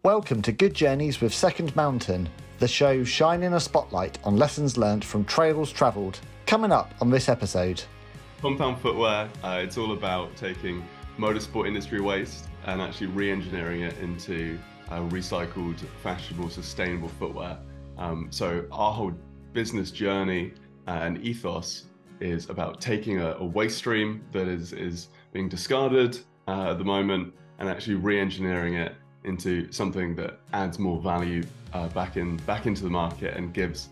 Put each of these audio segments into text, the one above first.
Welcome to Good Journeys with Second Mountain, the show shining a spotlight on lessons learned from trails travelled. Coming up on this episode. Compound Footwear, it's all about taking motorsport industry waste and actually re-engineering it into recycled, fashionable, sustainable footwear. So our whole business journey and ethos is about taking a waste stream that is being discarded at the moment and actually re-engineering it into something that adds more value back into the market and gives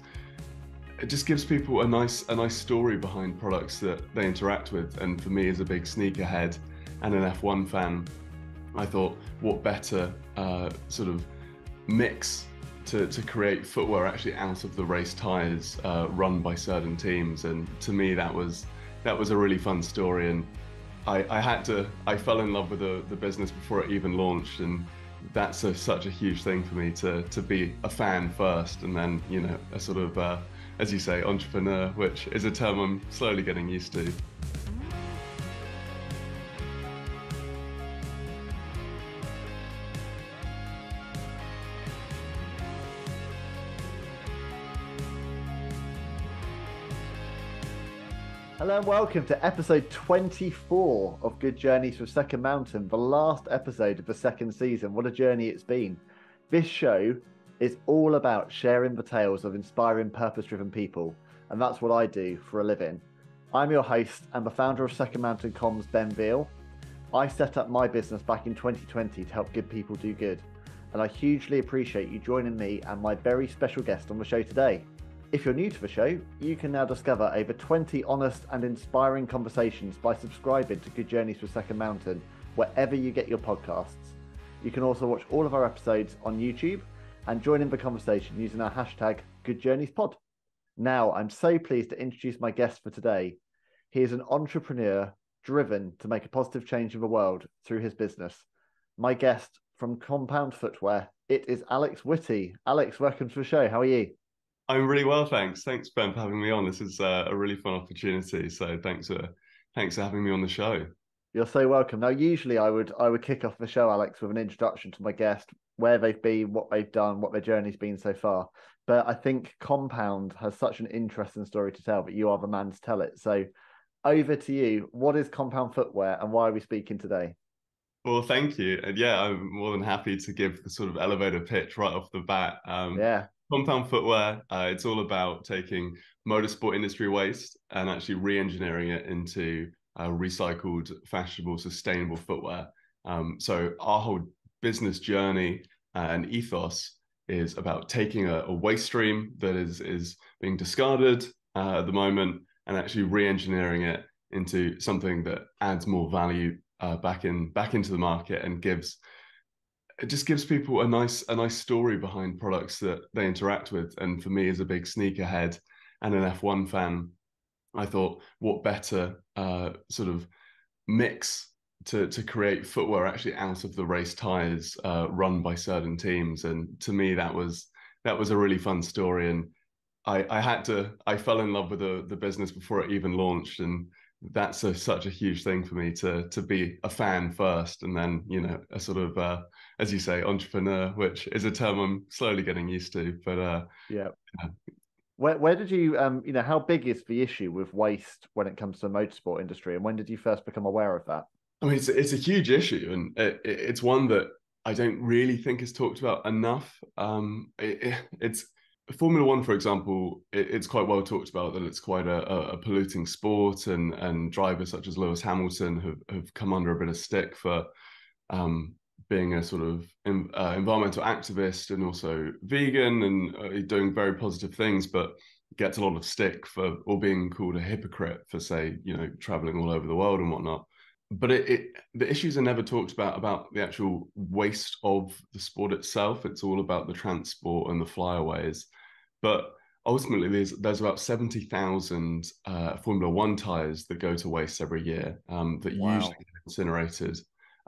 people a nice story behind products that they interact with. And for me, as a big sneakerhead and an F1 fan, I thought, what better sort of mix to create footwear actually out of the race tyres run by certain teams. And to me, that was a really fun story. And I fell in love with the business before it even launched, and that's such a huge thing for me to be a fan first, and then, you know, a sort of as you say, entrepreneur, which is a term I'm slowly getting used to. Hello and welcome to episode 24 of Good Journeys with Second Mountain, the last episode of the second season. What a journey it's been. This show is all about sharing the tales of inspiring, purpose-driven people, and that's what I do for a living. I'm your host and the founder of Second Mountain Comms, Ben Veal. I set up my business back in 2020 to help good people do good, and I hugely appreciate you joining me and my very special guest on the show today. If you're new to the show, you can now discover over 20 honest and inspiring conversations by subscribing to Good Journeys with Second Mountain, wherever you get your podcasts. You can also watch all of our episodes on YouTube and join in the conversation using our hashtag GoodJourneysPod. Now, I'm so pleased to introduce my guest for today. He is an entrepreneur driven to make a positive change in the world through his business. My guest from Compound Footwear, it is Alex Witty. Alex, welcome to the show. How are you? I'm really well, thanks. Thanks, Ben, for having me on. This is a really fun opportunity. So thanks for having me on the show. You're so welcome. Now, usually I would kick off the show, Alex, with an introduction to my guest, where they've been, what they've done, what their journey's been so far. But I think Compound has such an interesting story to tell that you are the man to tell it. So over to you. What is Compound Footwear and why are we speaking today? Well, thank you. And yeah, I'm more than happy to give the sort of elevator pitch right off the bat. Yeah. Compound Footwear, it's all about taking motorsport industry waste and actually re-engineering it into recycled, fashionable, sustainable footwear. So our whole business journey and ethos is about taking a waste stream that is being discarded at the moment and actually re-engineering it into something that adds more value back into the market and gives people a nice story behind products that they interact with. And for me, as a big sneakerhead and an F1 fan, I thought, what better sort of mix to create footwear actually out of the race tyres run by certain teams. And to me, that was a really fun story. And I fell in love with the business before it even launched, and that's such a huge thing for me to be a fan first, and then, you know, a sort of as you say, entrepreneur, which is a term I'm slowly getting used to. But yeah. Where did you how big is the issue with waste when it comes to the motorsport industry, and when did you first become aware of that? I mean, it's a huge issue, and it's one that I don't really think is talked about enough. It's Formula One, for example, it's quite well talked about that it's quite a polluting sport, and drivers such as Lewis Hamilton have come under a bit of stick for being a sort of environmental activist and also vegan and doing very positive things, but gets a lot of stick for, or being called a hypocrite for, say, you know, traveling all over the world and whatnot. But the issues are never talked about the actual waste of the sport itself. It's all about the transport and the flyaways. But ultimately, there's about 70,000 Formula One tyres that go to waste every year that usually get incinerated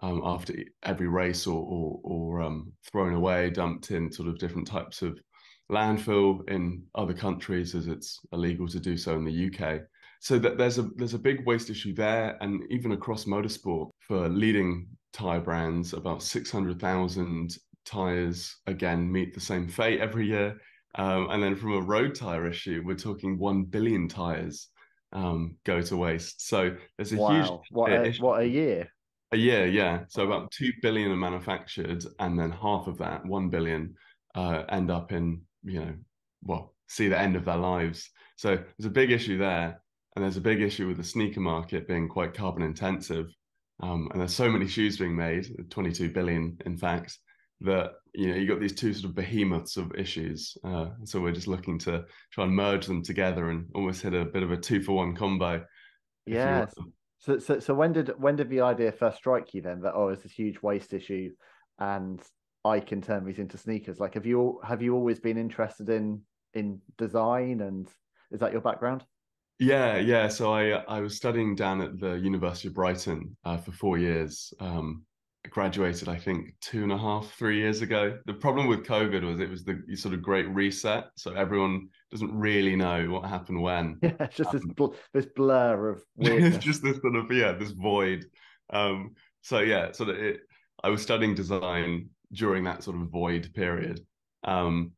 after every race, or thrown away, dumped in sort of different types of landfill in other countries, as it's illegal to do so in the UK. So that there's a big waste issue there, and even across motorsport for leading tyre brands, about 600,000 tires, again, meet the same fate every year. And then from a road tire issue, we're talking 1 billion tires go to waste. So there's a huge Wow. What a year. a year, yeah. So Wow. about 2 billion are manufactured, and then half of that, 1 billion, end up in, well, see the end of their lives. So there's a big issue there. And there's a big issue with the sneaker market being quite carbon intensive. And there's so many shoes being made, 22 billion, in fact, that, you got these two sort of behemoths of issues. So we're just looking to try and merge them together and almost hit a bit of a 2-for-1 combo, if you Yes. will. So when did the idea first strike you then that, oh, it's this huge waste issue and I can turn these into sneakers? Like, have you always been interested in design, and is that your background? Yeah, yeah. So I was studying down at the University of Brighton for 4 years. I graduated, I think, 2.5, 3 years ago. The problem with COVID was it was the sort of great reset. So everyone doesn't really know what happened when. Yeah, it's just this blur of It's weirdness. just this sort of, this void. So yeah, sort of I was studying design during that sort of void period. Um,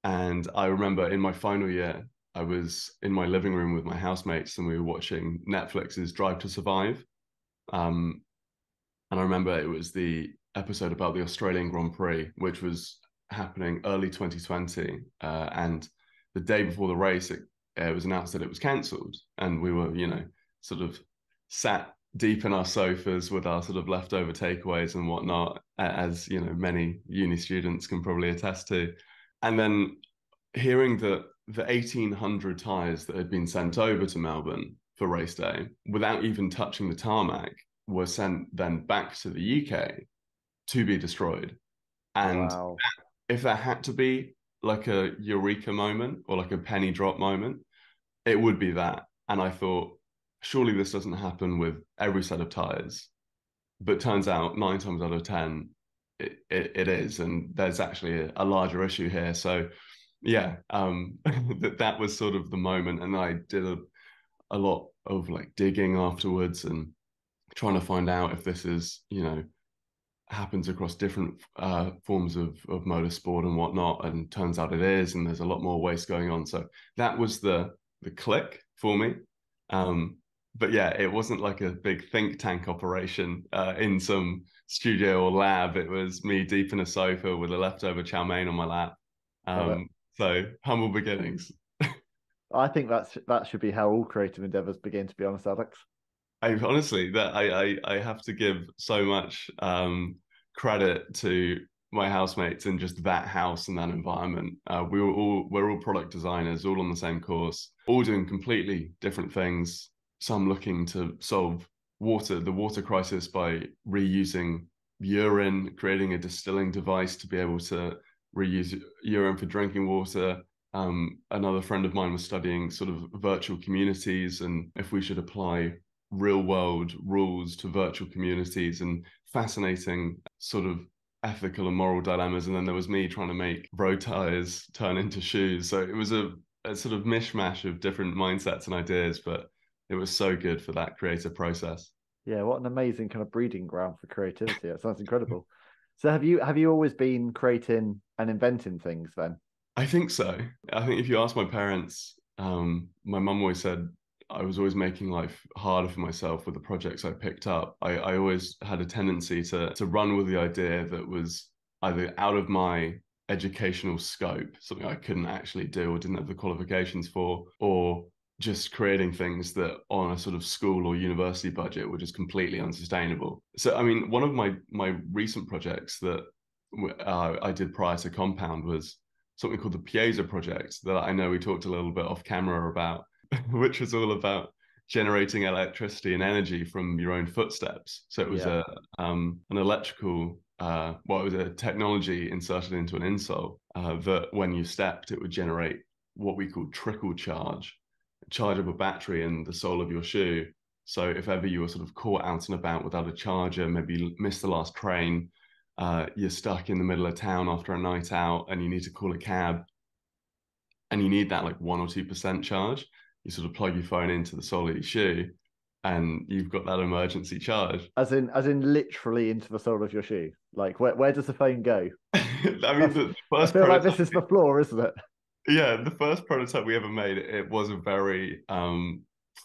and I remember in my final year, I was in my living room with my housemates and we were watching Netflix's Drive to Survive. Um, and I remember it was the episode about the Australian Grand Prix, which was happening early 2020. And the day before the race, it was announced that it was cancelled. And we were, sort of sat deep in our sofas with our sort of leftover takeaways and whatnot, as, many uni students can probably attest to. And then hearing that the 1,800 tyres that had been sent over to Melbourne for race day without even touching the tarmac were sent then back to the UK to be destroyed. And Wow. if there had to be like a eureka moment or like a penny drop moment, it would be that. And I thought, surely this doesn't happen with every set of tyres. But turns out 9 times out of 10, it is. And there's actually a larger issue here. So yeah, that was sort of the moment. And I did a lot of like digging afterwards and trying to find out if this is, happens across different forms of motorsport and whatnot. And turns out it is, and there's a lot more waste going on. So that was the click for me. But yeah, it wasn't like a big think tank operation in some studio or lab. It was me deep in a sofa with a leftover chow mein on my lap. Love it. So humble beginnings. I think that should be how all creative endeavors begin, to be honest, Alex. I honestly that I have to give so much credit to my housemates in just that house and that environment. We're all product designers, all on the same course, all doing completely different things. Some looking to solve the water crisis by reusing urine, creating a distilling device to be able to reuse urine for drinking water. Another friend of mine was studying sort of virtual communities and if we should apply real world rules to virtual communities, and fascinating sort of ethical and moral dilemmas. And then there was me trying to make road tires turn into shoes. So it was a sort of mishmash of different mindsets and ideas, but it was so good for that creative process. Yeah, what an amazing kind of breeding ground for creativity. That sounds incredible. So have you always been creating and inventing things then? I think so. I think if you ask my parents, my mum always said I was always making life harder for myself with the projects I picked up. I always had a tendency to run with the idea that was either out of my educational scope, something I couldn't actually do or didn't have the qualifications for, or just creating things that on a sort of school or university budget were just completely unsustainable. So, I mean, one of my recent projects that I did prior to Compound was something called the Piezo project that I know we talked a little bit off camera about, which was all about generating electricity and energy from your own footsteps. So it was Yeah. an electrical, it was a technology inserted into an insole that when you stepped, it would generate what we call trickle charge up a battery in the sole of your shoe. So if ever you were sort of caught out and about without a charger, maybe missed the last train, you're stuck in the middle of town after a night out and you need to call a cab and you need that like 1 or 2% charge, you sort of plug your phone into the sole of your shoe and you've got that emergency charge. As in literally into the sole of your shoe. Like where does the phone go? I mean, the I first feel like prototype, this is the floor, isn't it? yeah, the first prototype we ever made, it was a very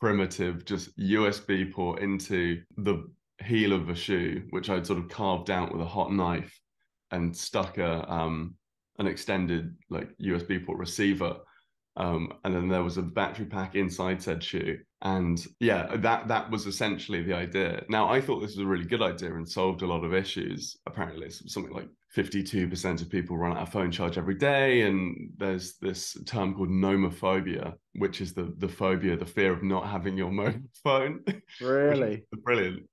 primitive, just USB port into the heel of the shoe, which I'd sort of carved out with a hot knife and stuck an extended like USB port receiver. And then there was a battery pack inside said shoe. And yeah, that was essentially the idea. Now, I thought this was a really good idea and solved a lot of issues. Apparently, it's something like 52% of people run out of phone charge every day. And there's this term called nomophobia, which is the phobia, the fear of not having your mobile phone, which is Really? brilliant.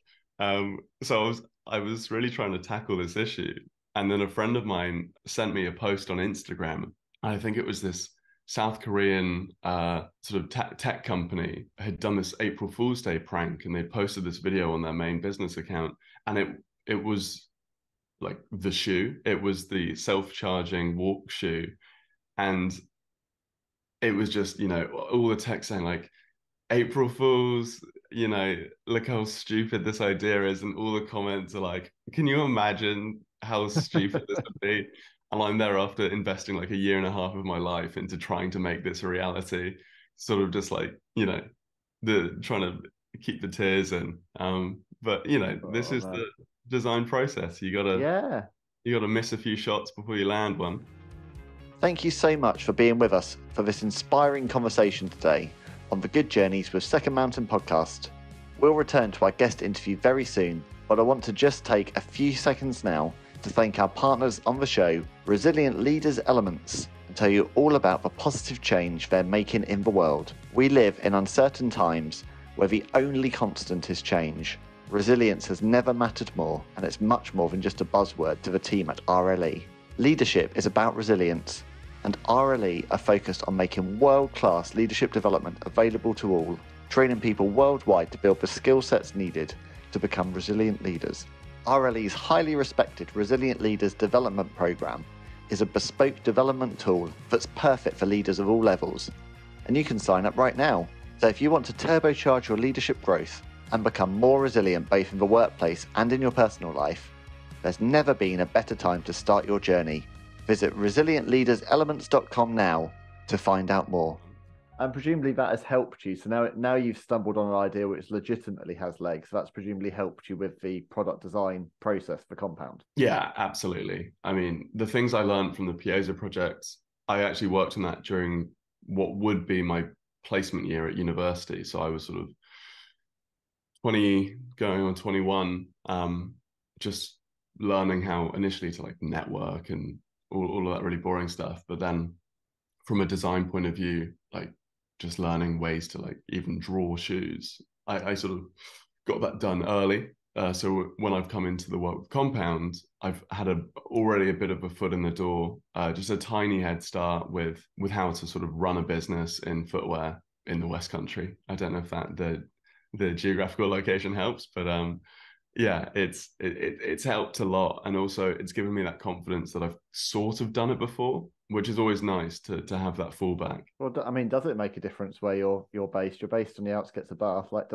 So I was really trying to tackle this issue. And then a friend of mine sent me a post on Instagram. I think it was this South Korean sort of tech company had done this April Fool's Day prank, and they posted this video on their main business account, and it was like the shoe. It was the self-charging walk shoe, and it was just, all the text saying like April Fools, look how stupid this idea is, and all the comments are like, can you imagine how stupid this would be? And I'm thereafter investing like a year and a half of my life into trying to make this a reality, sort of just like, the trying to keep the tears in. But this Oh is no. the design process. Yeah. You gotta miss a few shots before you land one. Thank you so much for being with us for this inspiring conversation today on the Good Journeys with Second Mountain podcast. We'll return to our guest interview very soon, but I want to just take a few seconds now to thank our partners on the show, Resilient Leaders Elements, and tell you all about the positive change they're making in the world. We live in uncertain times where the only constant is change. Resilience has never mattered more, and it's much more than just a buzzword to the team at RLE. Leadership is about resilience, and RLE are focused on making world-class leadership development available to all, training people worldwide to build the skill sets needed to become resilient leaders. RLE's highly respected Resilient Leaders Development Program is a bespoke development tool that's perfect for leaders of all levels, and you can sign up right now. So if you want to turbocharge your leadership growth and become more resilient both in the workplace and in your personal life, there's never been a better time to start your journey. Visit resilientleaderselements.com now to find out more. And presumably that has helped you. So now you've stumbled on an idea which legitimately has legs. So that's presumably helped you with the product design process for Compound. Yeah, absolutely. I mean, the things I learned from the Piezo projects, I actually worked on that during what would be my placement year at university. So I was sort of 20 going on 21, just learning how initially to like network and all of that really boring stuff. But then from a design point of view, like just learning ways to like even draw shoes, I sort of got that done early. So when I've come into the work with Compound, I've had already a bit of a foot in the door, just a tiny head start with how to sort of run a business in footwear in the West Country. I don't know if that the geographical location helps, but yeah, it's helped a lot, and also it's given me that confidence that I've sort of done it before, which is always nice to have that fallback. Well, I mean, does it make a difference where you're based? You're based on the outskirts of Bath. Like,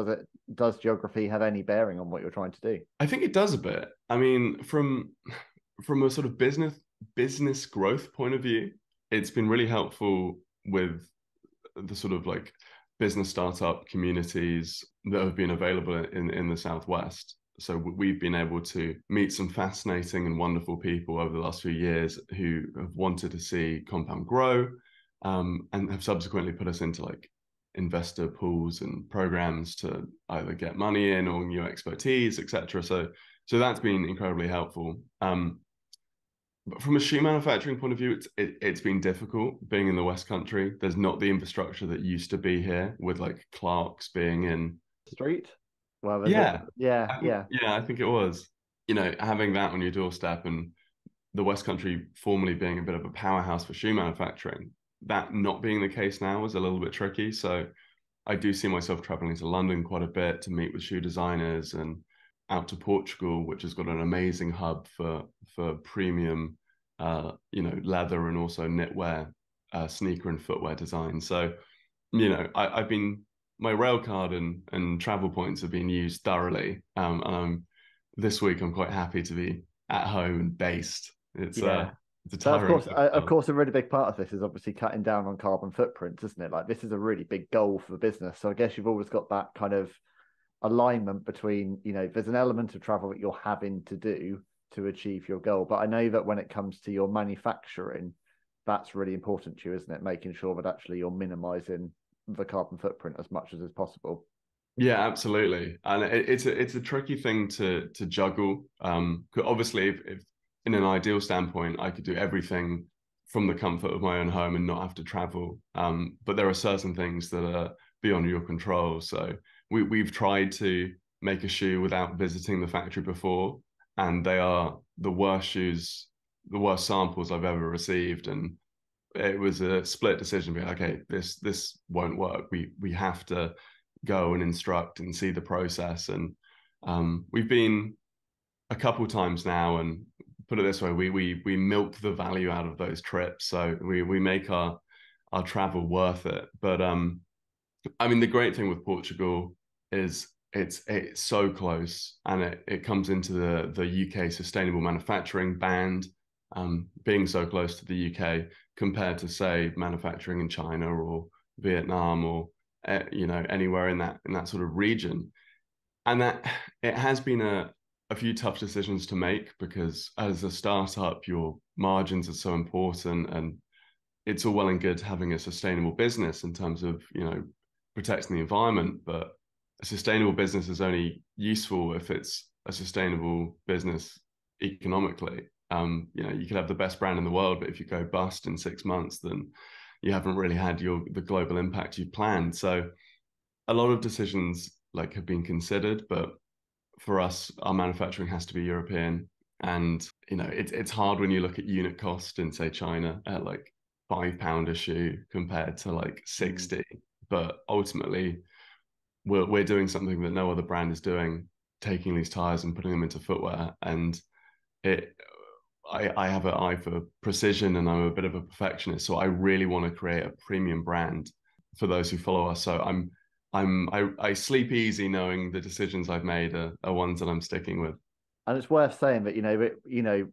does geography have any bearing on what you're trying to do? I think it does a bit. I mean, from a sort of business growth point of view, it's been really helpful with the sort of like business startup communities that have been available in the Southwest. So we've been able to meet some fascinating and wonderful people over the last few years who have wanted to see Compound grow, and have subsequently put us into like investor pools and programs to either get money in or new expertise, etc. So that's been incredibly helpful. But from a shoe manufacturing point of view, it's been difficult being in the West Country. There's not the infrastructure that used to be here, with like Clark's being in Street? Well, is it? yeah, Yeah, yeah. yeah, I think it was. Having that on your doorstep, and the West Country formerly being a bit of a powerhouse for shoe manufacturing, that not being the case now is a little bit tricky. So I do see myself traveling to London quite a bit to meet with shoe designers, and out to Portugal, which has got an amazing hub for premium, leather and also knitwear, sneaker and footwear design. So, I've been my rail card and travel points have been used thoroughly. And this week I'm quite happy to be at home and based. Yeah. It's a So tiring of lifestyle. course, a really big part of this is obviously cutting down on carbon footprints, isn't it? Like this is a really big goal for the business. So I guess you've always got that kind of alignment between, there's an element of travel that you're having to do to achieve your goal. But I know that when it comes to your manufacturing, that's really important to you, isn't it? Making sure that actually you're minimizing the carbon footprint as much as is possible. Yeah, absolutely. And it's a tricky thing to juggle. 'Cause obviously, if in an ideal standpoint, I could do everything from the comfort of my own home and not have to travel. But there are certain things that are beyond your control. So we've tried to make a shoe without visiting the factory before, and they are the worst shoes, the worst samples I've ever received. And it was a split decision. Be like, okay, this won't work. We have to go and instruct and see the process. And we've been a couple times now, and put it this way, we milk the value out of those trips, so we make our travel worth it. But I mean, the great thing with Portugal is it's so close, and it comes into the UK sustainable manufacturing band, being so close to the UK compared to say manufacturing in China or Vietnam or anywhere in that sort of region. And that it has been a few tough decisions to make, because as a startup your margins are so important, and it's all well and good having a sustainable business in terms of protecting the environment, but a sustainable business is only useful if it's a sustainable business economically. You could have the best brand in the world, but if you go bust in 6 months, then you haven't really had the global impact you've planned. So a lot of decisions like have been considered, but for us, our manufacturing has to be European. And it's hard when you look at unit cost in say China at like £5 a shoe compared to like 60. But ultimately, we're doing something that no other brand is doing, taking these tires and putting them into footwear. And it I have an eye for precision, and I'm a bit of a perfectionist, so I really want to create a premium brand for those who follow us. So I sleep easy knowing the decisions I've made are ones that I'm sticking with. And it's worth saying that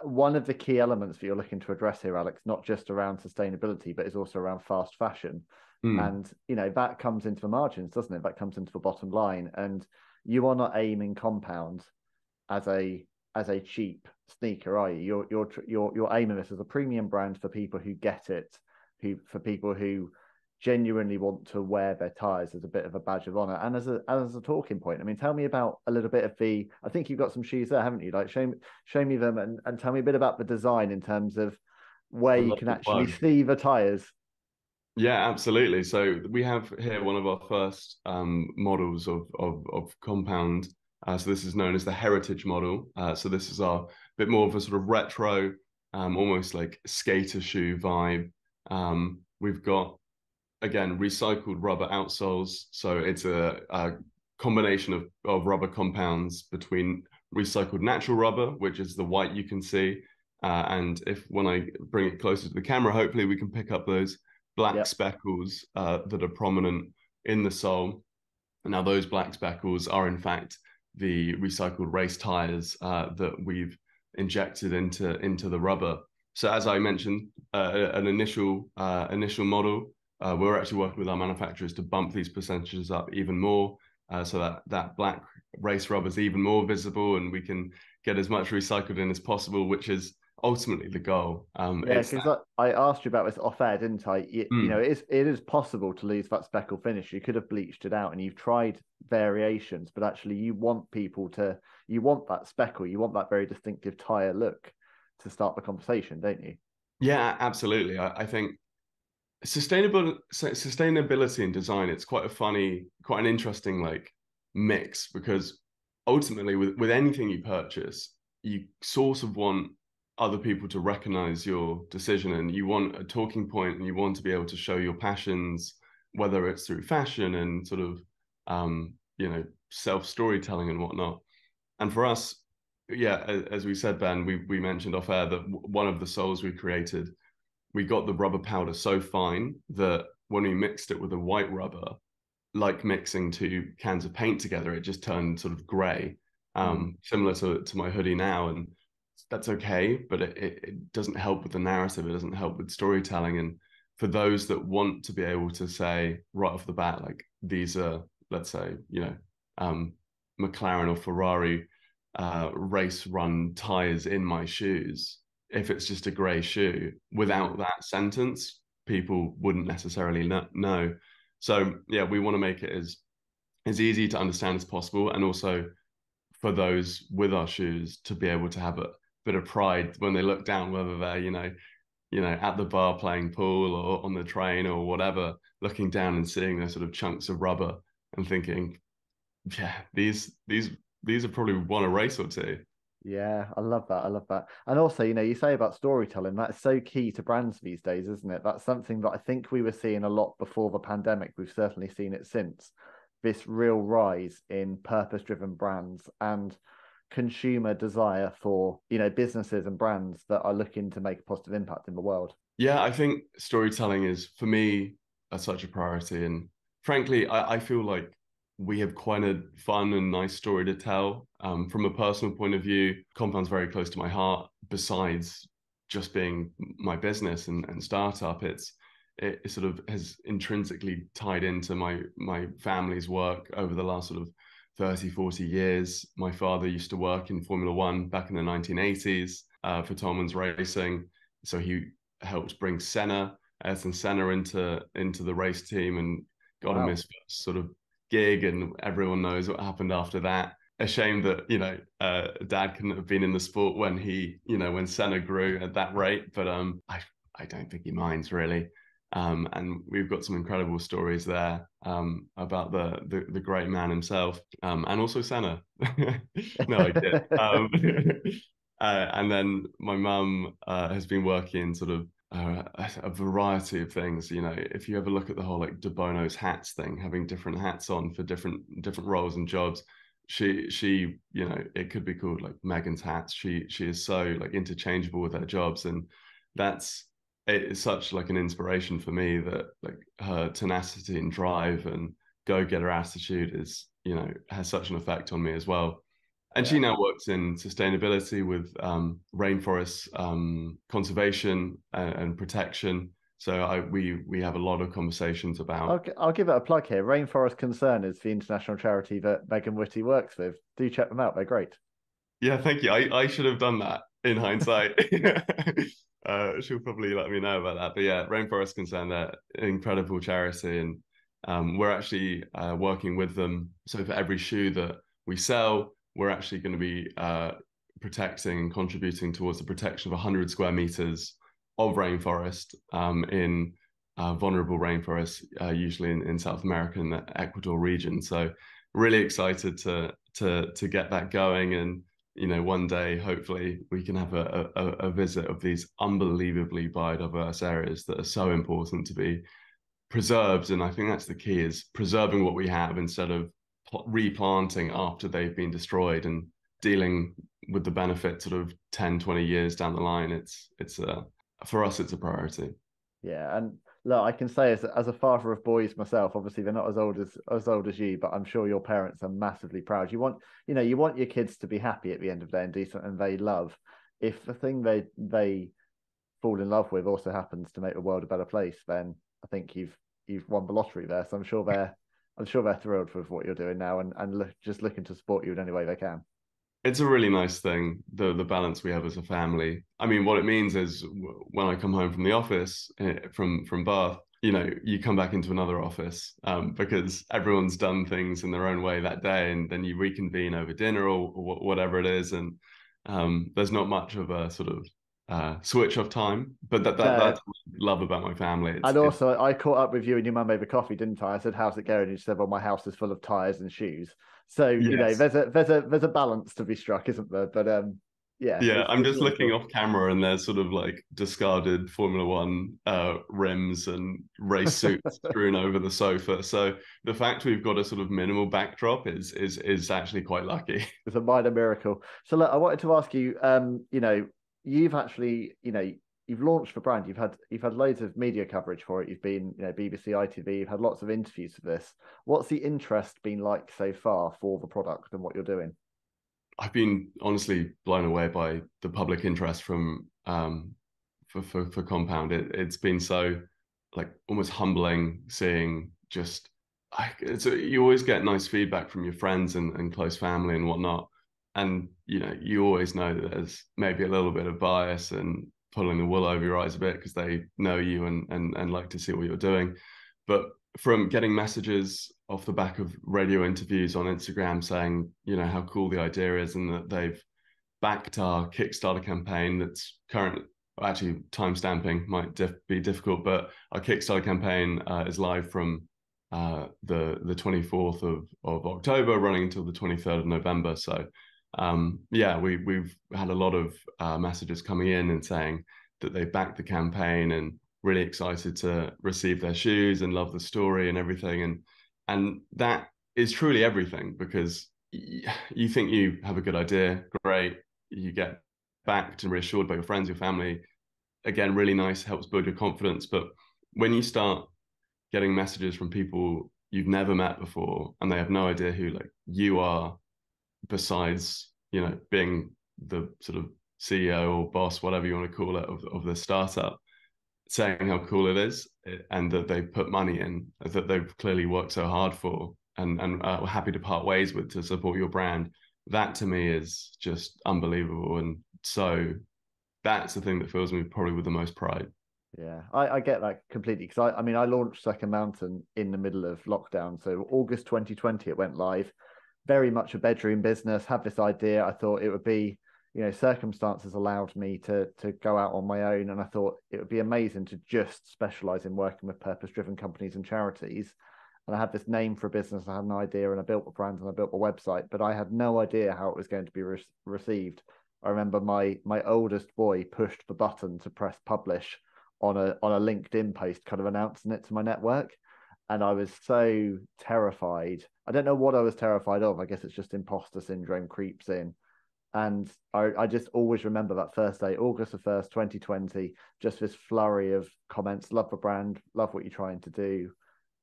one of the key elements that you're looking to address here, Alex, not just around sustainability, but is also around fast fashion. And that comes into the margins, doesn't it? That comes into the bottom line. And you are not aiming Compound as a cheap sneaker, are you? You're aiming this as a premium brand for people who get it, for people who genuinely want to wear their tires as a bit of a badge of honor and as a talking point. I mean, tell me about a little bit of I think you've got some shoes there, haven't you? Like show me them and tell me a bit about the design in terms of where I'd you love can to actually plug. see the tires. Yeah, absolutely. So we have here one of our first models of Compound. So this is known as the Heritage model. So this is our bit more of a sort of retro, almost like skater shoe vibe. We've got, again, recycled rubber outsoles. So it's a combination of rubber compounds between recycled natural rubber, which is the white you can see. And when I bring it closer to the camera, hopefully we can pick up those black Yep. speckles that are prominent in the sole. Now, those black speckles are in fact the recycled race tires that we've injected into the rubber. So, as I mentioned, an initial model, we're actually working with our manufacturers to bump these percentages up even more, so that black race rubber is even more visible, and we can get as much recycled in as possible, which is ultimately the goal. Yeah, It's because that. I asked you about this off air, didn't I? Mm. It is possible to lose that speckle finish. You could have bleached it out, and you've tried variations, but actually, you want that speckle, you want that very distinctive tire look to start the conversation, don't you? Yeah, absolutely. I think sustainability in design, it's quite an interesting like mix, because ultimately with anything you purchase, you sort of want other people to recognize your decision, and you want a talking point, and you want to be able to show your passions, whether it's through fashion and sort of self storytelling and whatnot. And for us, yeah, as we said, Ben, we mentioned off air that one of the soles we created, we got the rubber powder so fine that when we mixed it with the white rubber, like mixing two cans of paint together, it just turned sort of grey, similar to my hoodie now. And that's okay, but it doesn't help with the narrative. It doesn't help with storytelling. And for those that want to be able to say right off the bat, like, these are, let's say, McLaren or Ferrari race run tires in my shoes, if it's just a grey shoe, without that sentence, people wouldn't necessarily know. So yeah, we want to make it as easy to understand as possible, and also for those with our shoes to be able to have a bit of pride when they look down, whether they're at the bar playing pool or on the train or whatever, looking down and seeing those sort of chunks of rubber and thinking, yeah, these are probably won a race or two. Yeah, I love that. I love that. And also, you say about storytelling, that's so key to brands these days, isn't it? That's something that I think we were seeing a lot before the pandemic. We've certainly seen it since. This real rise in purpose-driven brands and consumer desire for, businesses and brands that are looking to make a positive impact in the world. Yeah, I think storytelling is, for me, such a priority. And frankly, I feel like we have quite a fun and nice story to tell. From a personal point of view, Compound's very close to my heart. Besides just being my business and startup, it sort of has intrinsically tied into my family's work over the last sort of 30, 40 years. My father used to work in Formula One back in the 1980s for Tolman's Racing. So he helped bring Ayrton Senna into the race team, and got him his first sort of gig, and everyone knows what happened after that. A shame that Dad couldn't have been in the sport when when Senna grew at that rate, but I don't think he minds really. And we've got some incredible stories there about the great man himself, and also Senna. No, I did. And then my mum has been working sort of a variety of things. If you ever look at the whole like De Bono's hats thing, having different hats on for different roles and jobs, she it could be called like Megan's hats. She is so like interchangeable with her jobs, and it's such like an inspiration for me, that like her tenacity and drive and go-getter attitude has such an effect on me as well. And she now works in sustainability with rainforest conservation and protection. So we have a lot of conversations about. I'll give it a plug here. Rainforest Concern is the international charity that Megan Witty works with. Do check them out. They're great. Yeah, thank you. I should have done that in hindsight. She'll probably let me know about that. But yeah, Rainforest Concern, they're an incredible charity. And we're actually working with them. So for every shoe that we sell, we're actually going to be protecting and contributing towards the protection of 100 square meters of rainforest in vulnerable rainforests, usually in South America and the Ecuador region. So really excited to get that going. And one day, hopefully, we can have a visit of these unbelievably biodiverse areas that are so important to be preserved. And I think that's the key, is preserving what we have instead of replanting after they've been destroyed and dealing with the benefit sort of 10, 20 years down the line. It's for us, it's a priority. Yeah, and look, I can say as a father of boys myself, obviously they're not as old as you, but I'm sure your parents are massively proud. You want your kids to be happy at the end of the day and do something they love. If the thing they fall in love with also happens to make the world a better place, then I think you've won the lottery there. So I'm sure they're thrilled with what you're doing now, and just looking to support you in any way they can. It's a really nice thing, the balance we have as a family. I mean, what it means is when I come home from the office from Bath, you come back into another office because everyone's done things in their own way that day, and then you reconvene over dinner or whatever it is, and there's not much of a sort of switch off time. But that's what I love about my family. And also, I caught up with you and your mum over coffee, didn't I? I said, "How's it going?" And you said, "Well, my house is full of tires and shoes." So yes. there's a balance to be struck, isn't there? But yeah, I'm just really looking cool. off camera, and there's sort of like discarded Formula One rims and race suits strewn over the sofa. So the fact we've got a sort of minimal backdrop is actually quite lucky. It's a minor miracle. So look, I wanted to ask you, you've actually, you've launched the brand. You've had loads of media coverage for it. You've been, BBC, ITV. You've had lots of interviews for this. What's the interest been like so far for the product and what you're doing? I've been honestly blown away by the public interest from for Compound. It's been so like almost humbling seeing just you always get nice feedback from your friends and close family and whatnot. And you always know that there's maybe a little bit of bias and pulling the wool over your eyes a bit because they know you and like to see what you're doing. But from getting messages off the back of radio interviews on Instagram saying, how cool the idea is and that they've backed our Kickstarter campaign that's currently actually timestamping might be difficult, but our Kickstarter campaign is live from the 24th of October running until the 23rd of November. So we've had a lot of messages coming in and saying that they backed the campaign and really excited to receive their shoes and love the story and everything. And that is truly everything, because you think you have a good idea, great, you get backed and reassured by your friends, your family. Again, really nice, helps build your confidence. But when you start getting messages from people you've never met before and they have no idea who like you are, besides being the sort of CEO or boss, whatever you want to call it, of the startup, saying how cool it is and that they've put money in, that they've clearly worked so hard for and are happy to part ways with to support your brand, that to me is just unbelievable. And so that's the thing that fills me probably with the most pride. Yeah, I get that completely, because I launched Second Mountain in the middle of lockdown. So August 2020, it went live. Very much a bedroom business, had this idea. I thought it would be, circumstances allowed me to go out on my own. And I thought it would be amazing to just specialize in working with purpose-driven companies and charities. And I had this name for a business. I had an idea and I built a brand and I built a website, but I had no idea how it was going to be received. I remember my oldest boy pushed the button to press publish on a LinkedIn post, kind of announcing it to my network. And I was so terrified. I don't know what I was terrified of. I guess it's just imposter syndrome creeps in. And I just always remember that first day, August the 1st, 2020, just this flurry of comments, love the brand, love what you're trying to do,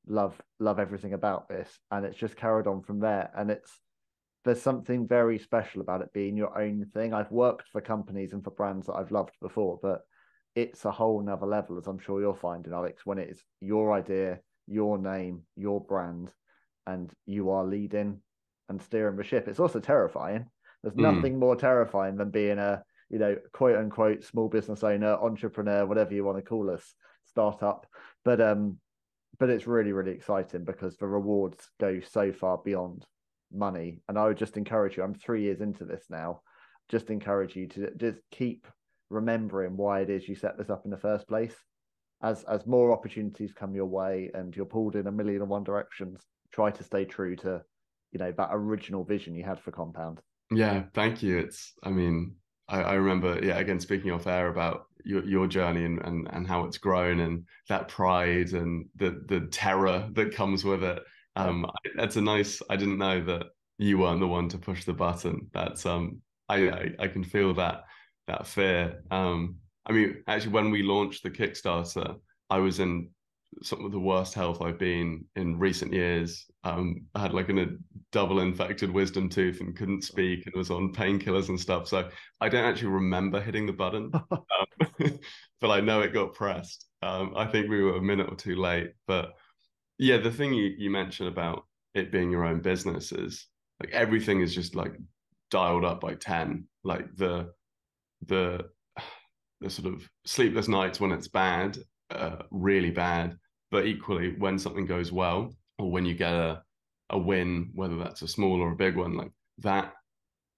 love everything about this. And it's just carried on from there. And there's something very special about it being your own thing. I've worked for companies and for brands that I've loved before, but it's a whole nother level, as I'm sure you're finding, Alex, when it's your idea, your name, your brand, and you are leading and steering the ship. It's also terrifying. There's nothing more terrifying than being a, quote unquote, small business owner, entrepreneur, whatever you want to call us, startup. But it's really, really exciting because the rewards go so far beyond money. And I would just encourage you, I'm 3 years into this now, just encourage you to just keep remembering why it is you set this up in the first place. As more opportunities come your way and you're pulled in a million and one directions, try to stay true to that original vision you had for Compound. Yeah, thank you. I remember, again, speaking off air about your journey and how it's grown and that pride and the terror that comes with it. It's a nice, I didn't know that you weren't the one to push the button. That's I can feel that fear. Actually, when we launched the Kickstarter, I was in some of the worst health I've been in recent years. I had like a double infected wisdom tooth and couldn't speak and was on painkillers and stuff. So I don't actually remember hitting the button, but I know it got pressed. I think we were a minute or two late. But yeah, the thing you mentioned about it being your own business is like everything is just like dialed up by 10. Like the sort of sleepless nights when it's bad, really bad, but equally when something goes well or when you get a win, whether that's a small or a big one, like that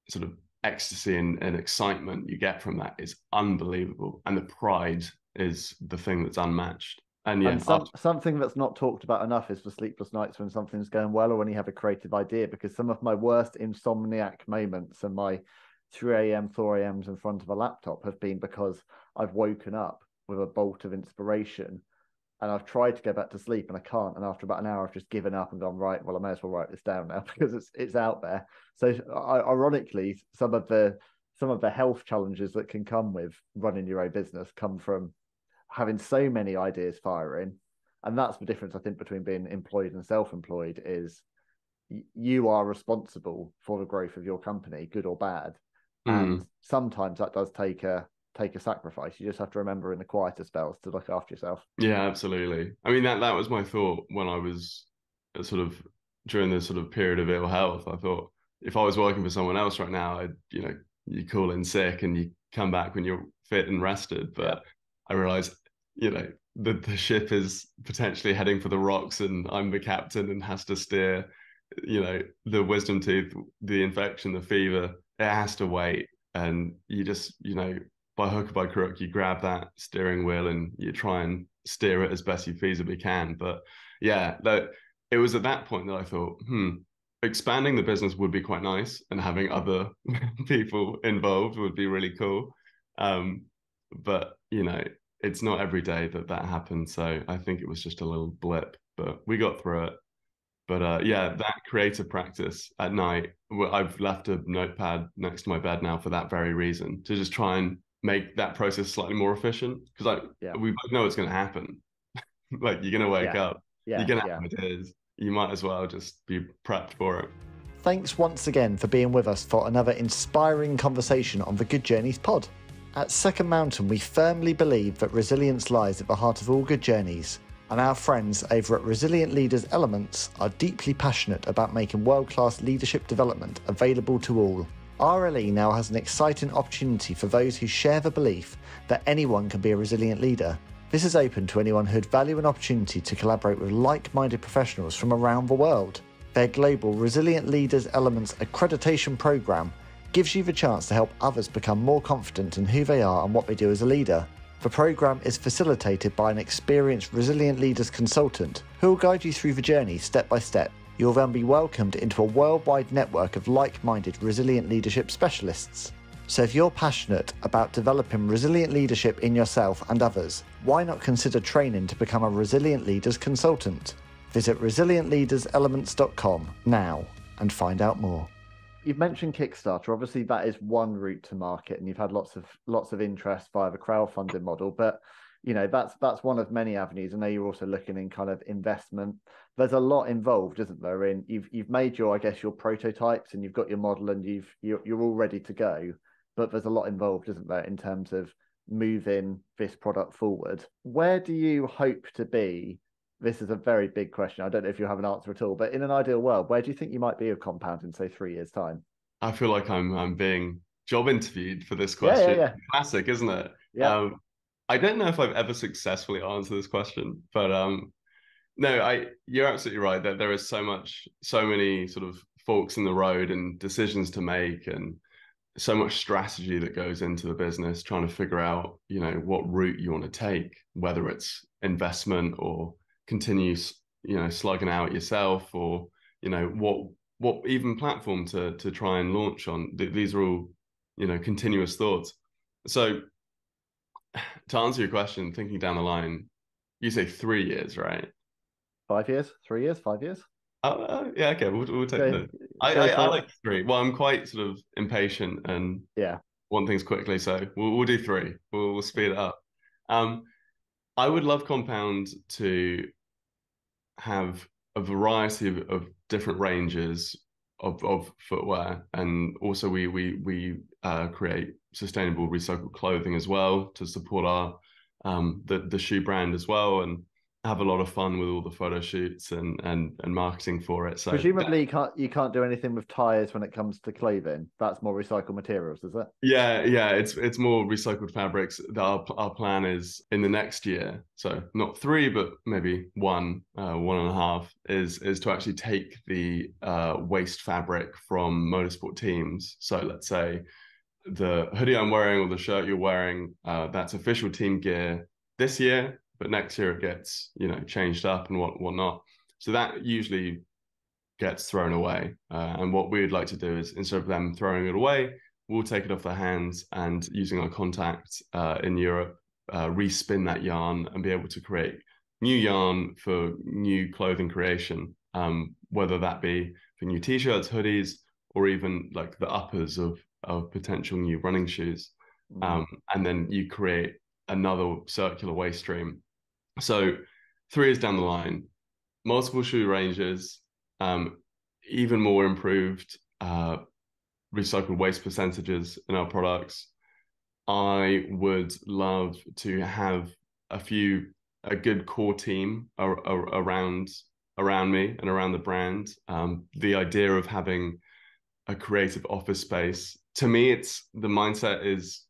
sort of ecstasy and excitement you get from that is unbelievable. And the pride is the thing that's unmatched. And yeah, something that's not talked about enough is the sleepless nights when something's going well or when you have a creative idea, because some of my worst insomniac moments and my 3 a.m., 4 a.m.s in front of a laptop have been because I've woken up with a bolt of inspiration and I've tried to go back to sleep and I can't. And after about an hour, I've just given up and gone, right, well, I may as well write this down now because it's out there. So ironically, some of the some of the health challenges that can come with running your own business come from having so many ideas firing. And that's the difference, I think, between being employed and self-employed is you are responsible for the growth of your company, good or bad. And sometimes that does take a sacrifice. You just have to remember in the quieter spells to look after yourself. Yeah, absolutely. I mean, that was my thought when I was sort of during this sort of period of ill health. I thought if I was working for someone else right now, you call in sick and you come back when you're fit and rested. But I realized, the ship is potentially heading for the rocks and I'm the captain and has to steer, the wisdom tooth, the infection, the fever, it has to wait. And you just, by hook or by crook, you grab that steering wheel and you try and steer it as best you feasibly can. But yeah, it was at that point that I thought, expanding the business would be quite nice and having other people involved would be really cool. But, it's not every day that happens. So I think it was just a little blip, but we got through it. But that creative practice at night, I've left a notepad next to my bed now for that very reason, to just try and make that process slightly more efficient. Because we both know it's going to happen. Like you're going to wake up, you're going to have ideas. You might as well just be prepped for it. Thanks once again for being with us for another inspiring conversation on the Good Journeys pod. At Second Mountain, we firmly believe that resilience lies at the heart of all good journeys. And our friends over at Resilient Leaders Elements are deeply passionate about making world-class leadership development available to all. RLE now has an exciting opportunity for those who share the belief that anyone can be a resilient leader. This is open to anyone who'd value an opportunity to collaborate with like-minded professionals from around the world. Their global Resilient Leaders Elements accreditation program gives you the chance to help others become more confident in who they are and what they do as a leader. The program is facilitated by an experienced Resilient Leaders consultant who will guide you through the journey step by step. You'll then be welcomed into a worldwide network of like-minded resilient leadership specialists. So if you're passionate about developing resilient leadership in yourself and others, why not consider training to become a Resilient Leaders consultant? Visit resilientleaderselements.com now and find out more. You've mentioned Kickstarter. Obviously, that is one route to market, and you've had lots of interest via the crowdfunding model. But that's one of many avenues. I know you're also looking in kind of investment. There's a lot involved, isn't there? In you've made your prototypes and you've got your model and you're all ready to go. But there's a lot involved, isn't there, in terms of moving this product forward? Where do you hope to be? This is a very big question. I don't know if you have an answer at all, but in an ideal world, where do you think you might be with Compound in, say, 3 years' time? I feel like I'm being job interviewed for this question. Yeah. Classic, isn't it? Yeah. I don't know if I've ever successfully answered this question, but no, you're absolutely right that there is so many sort of forks in the road and decisions to make, and so much strategy that goes into the business, trying to figure out, what route you want to take, whether it's investment or continue, slugging out yourself, or, what even platform to try and launch on. These are all, continuous thoughts. So to answer your question, thinking down the line, you say 3 years, right? 5 years, 3 years, 5 years. Yeah, okay, we'll take that. I like 3. Well, I'm quite sort of impatient and want things quickly, so we'll do 3. We'll speed it up. I would love Compound to have a variety of different ranges of footwear, and also we create sustainable recycled clothing as well to support our the shoe brand as well, and have a lot of fun with all the photo shoots and marketing for it. So presumably you can't do anything with tires when it comes to clothing. That's more recycled materials, is it? Yeah, it's more recycled fabrics. Our plan is in the next year, so not 3 but maybe 1.5, is to actually take the waste fabric from motorsport teams. So let's say the hoodie I'm wearing or the shirt you're wearing, that's official team gear this year, but next year it gets, changed up and whatnot. So that usually gets thrown away. And what we would like to do is, instead of them throwing it away, we'll take it off their hands and, using our contacts in Europe, respin that yarn and be able to create new yarn for new clothing creation, whether that be for new t-shirts, hoodies, or even like the uppers of of potential new running shoes. Mm. And then you create another circular waste stream. So 3 years down the line, multiple shoe ranges, even more improved recycled waste percentages in our products. I would love to have a good core team around me and around the brand. The idea of having a creative office space, to me, it's the mindset is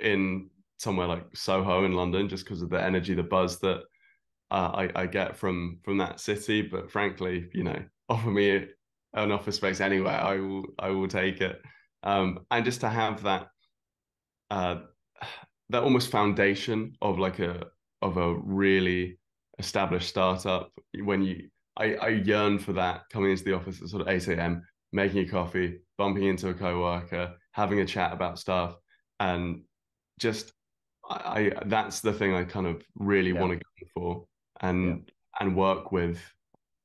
in somewhere like Soho in London, just because of the energy, the buzz that I get from that city. But frankly, offer me an office space anywhere, I will take it. And just to have uh, that almost foundation of a really established startup. I yearn for that, coming into the office at sort of 8 a.m., making a coffee, bumping into a coworker, having a chat about stuff, and just I that's the thing I kind of really Yeah. want to go for, Yeah. and work with,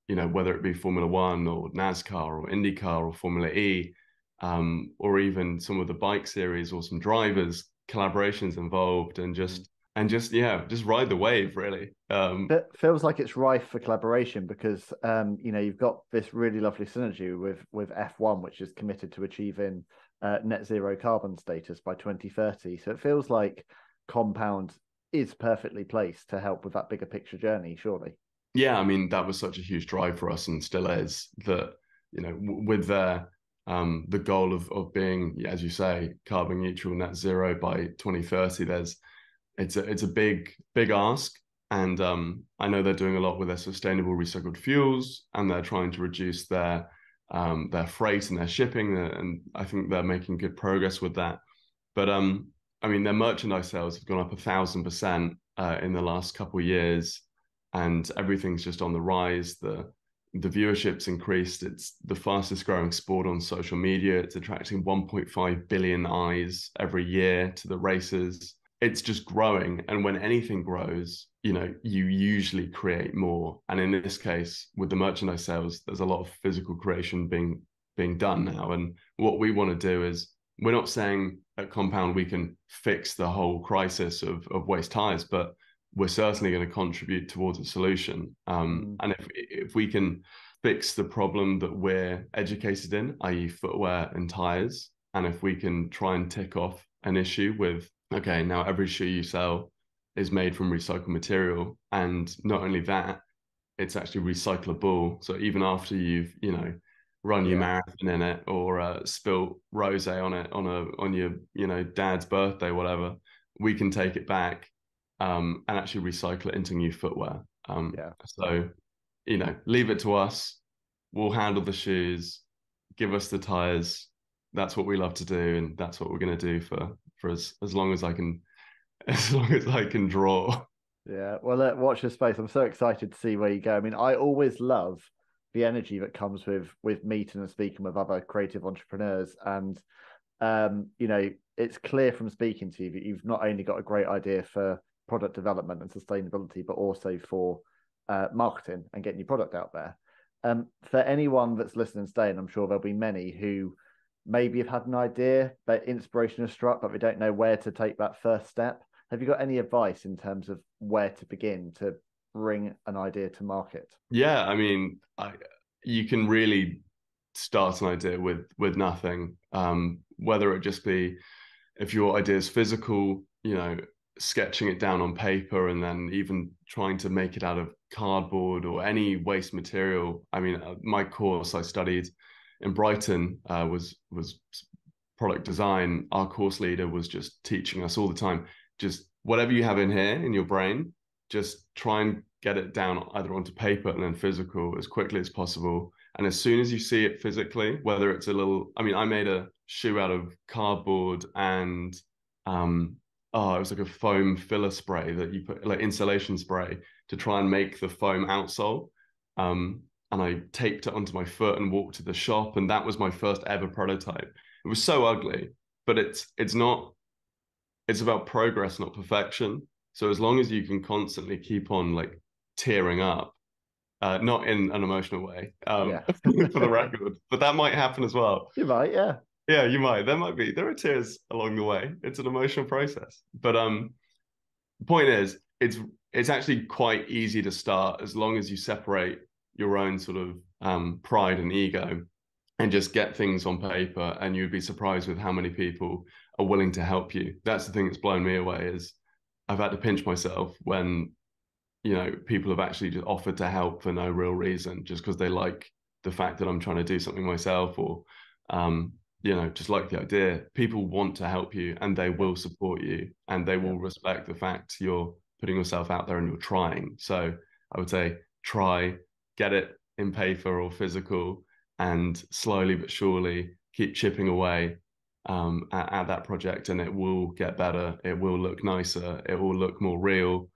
whether it be Formula One or NASCAR or IndyCar or Formula E, or even some of the bike series or some drivers, collaborations involved, and just ride the wave, really. It feels like it's rife for collaboration because you've got this really lovely synergy with F1, which is committed to achieving net zero carbon status by 2030. So it feels like Compound is perfectly placed to help with that bigger picture journey, surely. Yeah, I mean, that was such a huge drive for us and still is, that, with the goal of being, as you say, carbon neutral, net zero by 2030, it's a big ask. And I know they're doing a lot with their sustainable recycled fuels, and they're trying to reduce their freight and their shipping, and I think they're making good progress with that. But I mean, their merchandise sales have gone up 1,000% in the last couple of years, and everything's just on the rise. The viewership's increased. It's the fastest growing sport on social media. It's attracting 1.5 billion eyes every year to the races. It's just growing, and when anything grows, you usually create more. And in this case, with the merchandise sales, there's a lot of physical creation being done now. And what we want to do is, we're not saying at Compound we can fix the whole crisis of waste tires, but we're certainly going to contribute towards a solution. And if we can fix the problem that we're educated in, i.e. footwear and tires, and if we can try and tick off an issue with, okay, now every shoe you sell is made from recycled material, and not only that, it's actually recyclable. So even after you've, run your marathon in it, or spilt rosé on it on your dad's birthday, whatever, we can take it back, and actually recycle it into new footwear. So, leave it to us. We'll handle the shoes. Give us the tires. That's what we love to do, and that's what we're going to do for as long as I can, as long as I can draw. Yeah, well, watch this space. I'm so excited to see where you go. I mean, I always love the energy that comes with meeting and speaking with other creative entrepreneurs, and it's clear from speaking to you that you've not only got a great idea for product development and sustainability, but also for marketing and getting your product out there. For anyone that's listening today, and I'm sure there'll be many who maybe have had an idea, but inspiration has struck, but they don't know where to take that first step. Have you got any advice in terms of where to begin to bring an idea to market? Yeah, I mean, you can really start an idea with nothing. Whether it just be, if your idea is physical, sketching it down on paper, and then even trying to make it out of cardboard or any waste material. I mean, my course I studied in Brighton was product design. Our course leader was just teaching us all the time, just whatever you have in here in your brain, just try and get it down either onto paper and then physical as quickly as possible. And as soon as you see it physically, whether it's I mean, I made a shoe out of cardboard and it was like a foam filler spray that you put, like insulation spray, to try and make the foam outsole. And I taped it onto my foot and walked to the shop, and that was my first ever prototype. It was so ugly, but it's about progress, not perfection. So as long as you can constantly keep on like tearing up, not in an emotional way, Yeah. for the record, but that might happen as well. You might, yeah. Yeah, you might. There are tears along the way. It's an emotional process. But the point is, it's actually quite easy to start as long as you separate your own sort of pride and ego and just get things on paper, and you'd be surprised with how many people are willing to help you. That's the thing that's blown me away is I've had to pinch myself when, people have actually just offered to help for no real reason, just because they like the fact that I'm trying to do something myself, or just like the idea. People want to help you and they will support you and they will respect the fact you're putting yourself out there and you're trying. So I would say try, get it in paper or physical, and slowly but surely keep chipping away at that project, and it will get better. It will look nicer. It will look more real.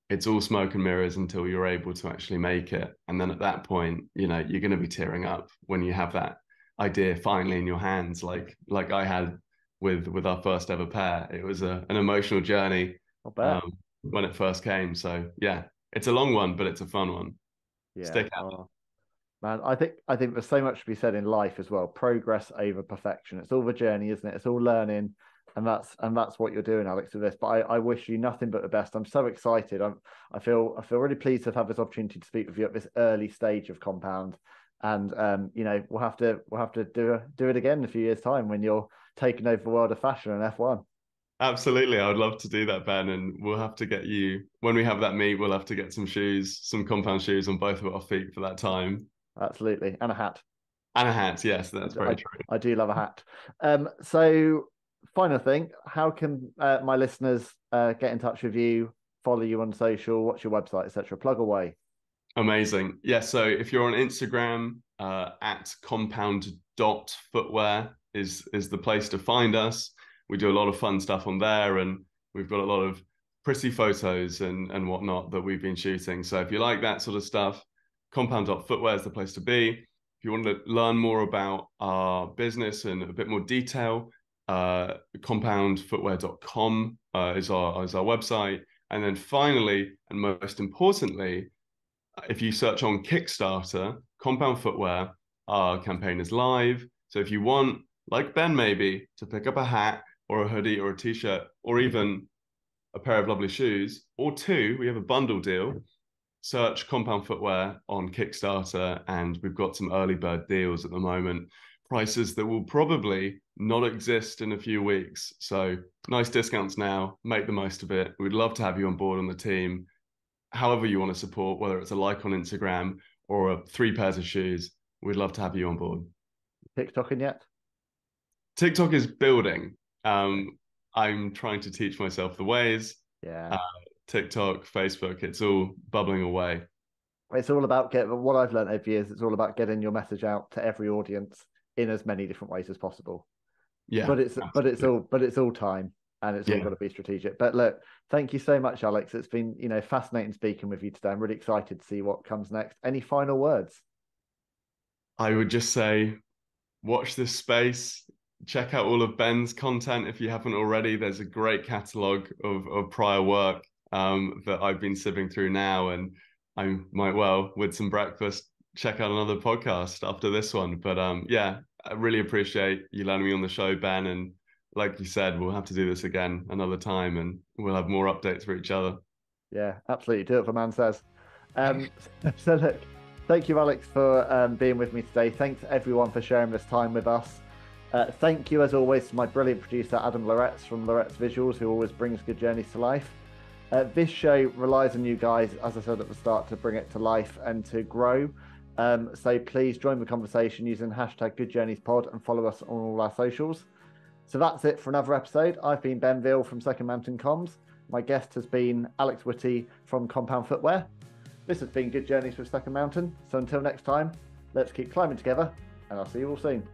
It's all smoke and mirrors until you're able to actually make it. And then at that point, you're going to be tearing up when you have that idea finally in your hands, like I had with our first ever pair. It was an emotional journey when it first came. So yeah, it's a long one, but it's a fun one. Yeah. Stick out. Man, I think there's so much to be said in life as well. Progress over perfection. It's all the journey, isn't it? It's all learning, and that's what you're doing, Alex, with this. But I wish you nothing but the best. I'm so excited. I feel really pleased to have this opportunity to speak with you at this early stage of Compound. And we'll have to do it again in a few years' time when you're taking over the world of fashion and F1. Absolutely, I would love to do that, Ben. And we'll have to get you when we have that meet. We'll have to get some shoes, some Compound shoes on both of our feet for that time. Absolutely, and a hat. And a hat, yes, that's very true. I do love a hat. So, final thing, how can my listeners get in touch with you, follow you on social, what's your website, etc.? Plug away. Amazing. Yeah, so if you're on Instagram, at compound.footwear is the place to find us. We do a lot of fun stuff on there, and we've got a lot of pretty photos and whatnot that we've been shooting. So if you like that sort of stuff, compound.footwear is the place to be. If you want to learn more about our business in a bit more detail, compoundfootwear.com is our website. And then finally, and most importantly, if you search on Kickstarter, Compound Footwear, our campaign is live. So if you want, like Ben maybe, to pick up a hat or a hoodie or a t-shirt or even a pair of lovely shoes, or two, we have a bundle deal. Search Compound Footwear on Kickstarter, and we've got some early bird deals at the moment. Prices that will probably not exist in a few weeks. So nice discounts now. Make the most of it. We'd love to have you on board on the team. However you want to support, whether it's a like on Instagram or 3 pairs of shoes, we'd love to have you on board. TikToking yet? TikTok is building. I'm trying to teach myself the ways. Yeah. TikTok, Facebook, it's all bubbling away. It's all about what I've learned over years. It's all about getting your message out to every audience in as many different ways as possible. Yeah, but it's all time, and it's all got to be strategic. But look, thank you so much, Alex. It's been fascinating speaking with you today. I'm really excited to see what comes next. Any final words? I would just say, watch this space. Check out all of Ben's content if you haven't already. There's a great catalogue of prior work that I've been sieving through now, and I might with some breakfast check out another podcast after this one. But I really appreciate you letting me on the show, Ben, and like you said, we'll have to do this again another time, and we'll have more updates for each other. Yeah, absolutely. Do it if a man says. So look, thank you, Alex, for being with me today. Thanks everyone for sharing this time with us. Thank you, as always, to my brilliant producer, Adam Loretz from Loretz Visuals, who always brings good journeys to life. This show relies on you guys, as I said at the start, to bring it to life and to grow. So please join the conversation using #GoodJourneysPod and follow us on all our socials. So that's it for another episode. I've been Ben Veal from Second Mountain Comms. My guest has been Alex Witty from Compound Footwear. This has been Good Journeys with Second Mountain. So until next time, let's keep climbing together, and I'll see you all soon.